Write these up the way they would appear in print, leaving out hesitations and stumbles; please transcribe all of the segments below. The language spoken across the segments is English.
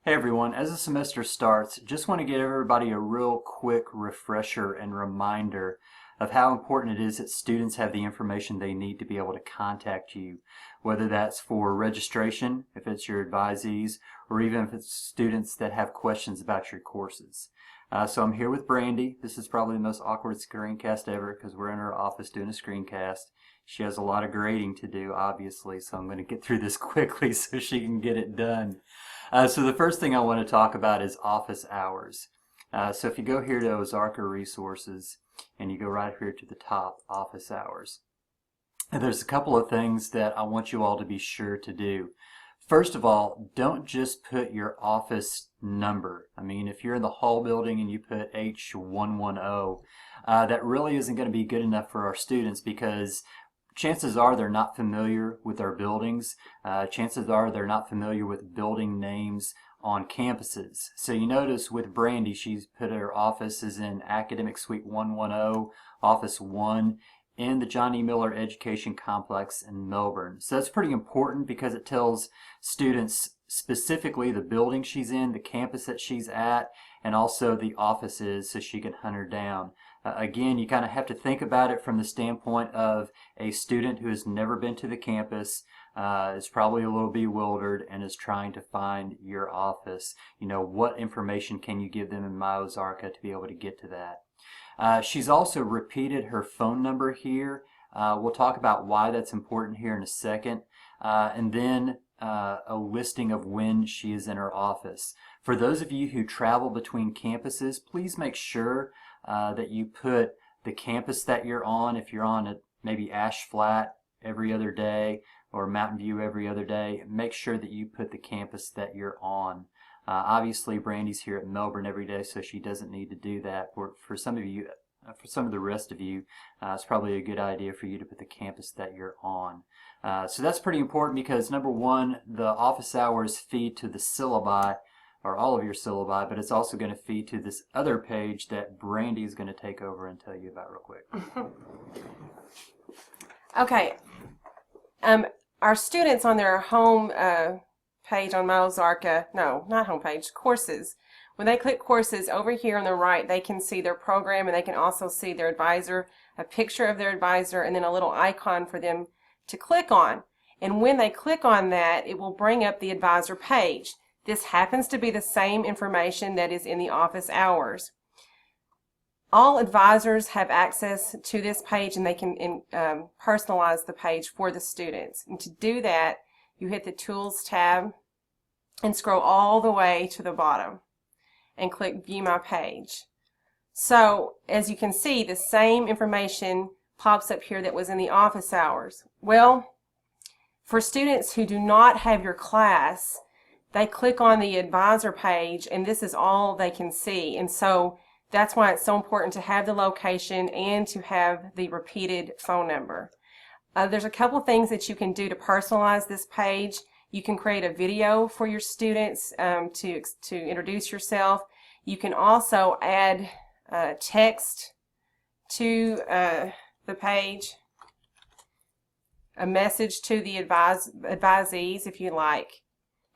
Hey everyone, as the semester starts, just want to give everybody a real quick refresher and reminder of how important it is that students have the information they need to be able to contact you, whether that's for registration, if it's your advisees, or even if it's students that have questions about your courses. So I'm here with Brandy. This is probably the most awkward screencast ever because we're in her office doing a screencast. She has a lot of grading to do, obviously, so I'm going to get through this quickly so she can get it done. So the first thing I want to talk about is office hours. So if you go here to Ozarka Resources and you go right here to the top, office hours, and there's a couple of things that I want you all to be sure to do. First of all, don't just put your office number. I mean, if you're in the hall building and you put H110, that really isn't going to be good enough for our students because chances are they're not familiar with our buildings. Chances are they're not familiar with building names on campuses. So you notice with Brandy, she's put her office is in Academic Suite 110, Office 1, in the John E. Miller Education Complex in Melbourne. So that's pretty important because it tells students specifically the building she's in, the campus that she's at, and also the offices so she can hunt her down. Again, you kind of have to think about it from the standpoint of a student who has never been to the campus, is probably a little bewildered and is trying to find your office. You know, what information can you give them in MyOzarka to be able to get to that? She's also repeated her phone number here. We'll talk about why that's important here in a second. And then a listing of when she is in her office. For those of you who travel between campuses, please make sure that you put the campus that you're on. If you're on maybe Ash Flat every other day or Mountain View every other day, make sure that you put the campus that you're on. Obviously, Brandy's here at Melbourne every day, so she doesn't need to do that. For some of you, for some of the rest of you, it's probably a good idea for you to put the campus that you're on. So that's pretty important because, number one, the office hours feed to the syllabi, or all of your syllabi, but it's also going to feed to this other page that Brandy is going to take over and tell you about real quick. Okay. Our students on their home page on MyOzarka, no, not home page, courses. When they click courses, over here on the right, they can see their program and they can also see their advisor, a picture of their advisor, and then a little icon for them to click on. And when they click on that, it will bring up the advisor page. This happens to be the same information that is in the office hours. All advisors have access to this page and they can personalize the page for the students. And to do that, you hit the Tools tab and scroll all the way to the bottom and click View My Page. So as you can see, the same information pops up here that was in the office hours. Well, for students who do not have your class, they click on the advisor page and this is all they can see. And so that's why it's so important to have the location and to have the repeated phone number. There's a couple things that you can do to personalize this page. You can create a video for your students to introduce yourself. You can also add text to the page, a message to the advisees if you like,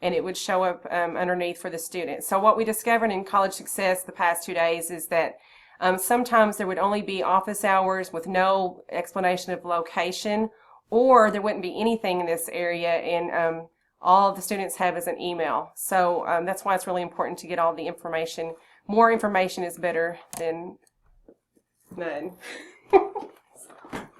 and it would show up underneath for the students. So what we discovered in College Success the past 2 days is that sometimes there would only be office hours with no explanation of location, or there wouldn't be anything in this area, and all the students have is an email. So that's why it's really important to get all the information. More information is better than none.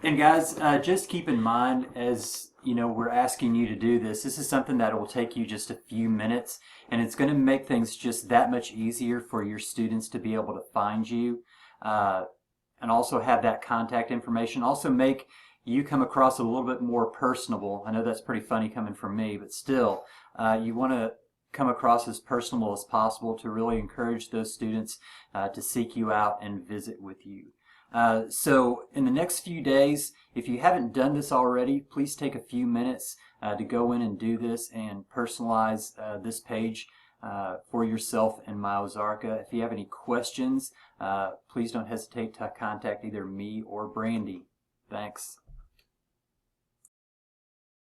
And guys, just keep in mind, as you know, we're asking you to do this. This is something that will take you just a few minutes, and it's going to make things just that much easier for your students to be able to find you, and also have that contact information. Also make you come across a little bit more personable. I know that's pretty funny coming from me, but still, you want to come across as personable as possible to really encourage those students to seek you out and visit with you. So in the next few days, if you haven't done this already, please take a few minutes to go in and do this and personalize this page for yourself in MyOzarka. If you have any questions, please don't hesitate to contact either me or Brandy. Thanks.